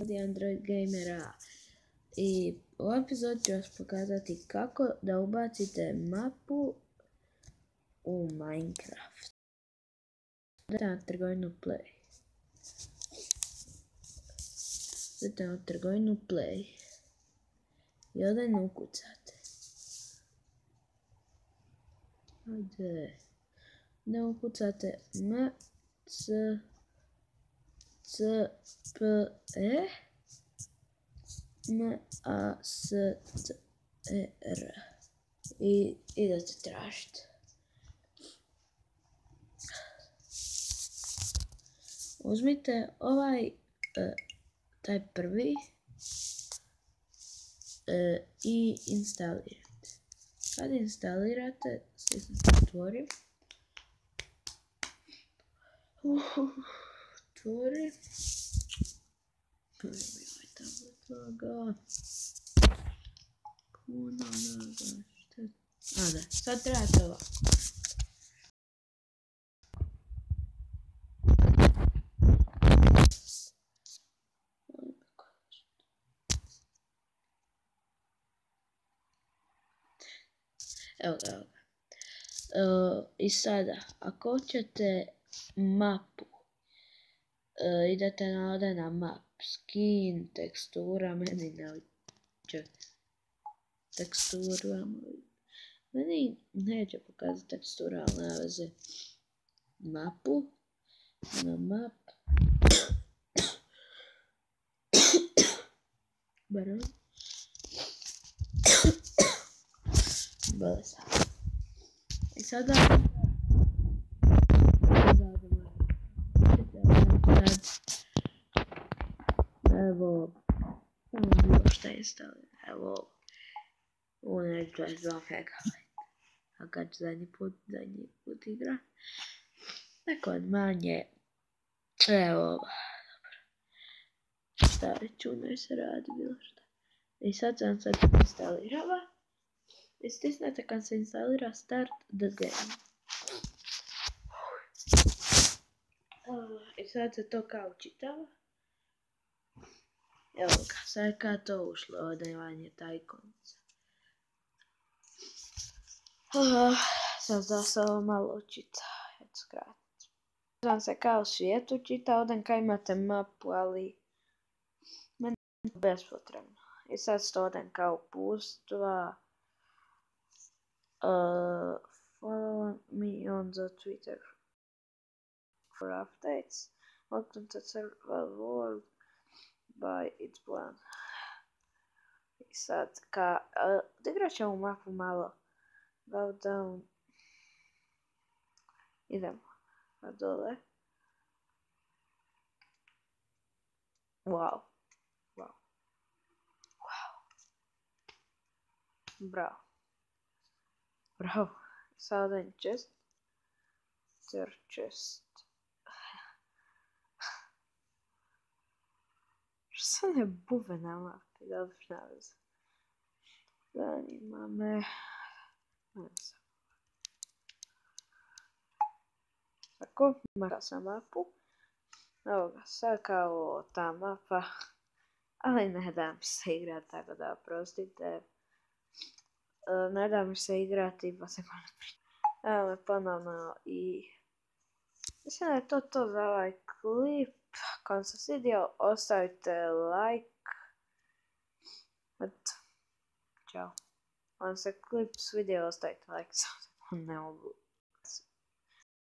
Ovdje Android Gamera i u ovom epizodu ću vas pokazati kako da ubacite mapu u Minecraft. Idete na trgovinu Play. Idete na trgovinu Play i ovdje ne ukucate. Ovdje ne ukucate M-C-C-P-E M-A-S-T-R i idete tražiti. Uzmite taj prvi i instalirajte. Kad instalirate, stisnite otvori. Otvori. Ovaj tablet laga. Puno laga. A da, sad trebate ovo. Evo ga. I sada, ako hoćete mapu, idete ovdje na map, skin, tekstura, meni ne tekstura, meni neće pokazati tekstura, ali nema veze. Mapu, na map, baron, bolest. I sada evo, samo bilo šta je stavljeno, evo, ovo je 22 MB, a kad ću zadnji put igra, neko od manje, evo, dobro, šta računaj se radi, bilo šta. I sad sam se instalirala, i stisnete kad se instalira start the game. I sad se to kao čitava. Evo ga, sad kad to ušlo, ovdje vam je ta ikonica. Sad da se ovo malo čita, eto skratiti. Vam se kao svijetu čita, ovdje kad imate mapu, ali meni je bespotrebno. I sad ste ovdje kao pustva. Follow me on the Twitter for updates. Welcome to Survival World by It's Plan. I sad, odigrat ćemo mapu malo. Bow down. Idemo. A dole. Wow. Wow. Wow. Bravo. Bravo. Sada je chest. Third chest. Što ne buve na mapi? Dobro, ne veze. Zanima me. Tako, makao sam mapu. Evo ga, sad kao ta mapa. Ali ne da mi se igrati, tako da oprostite. Ne da mi se igrati, pa se malo pričati. Evo me ponovno i... Mislim da je to za ovaj klip. Ako vam se svidio, ostavite like. Eto. Ćao. Ako vam se klip svidio, ostavite like. Ne mogu.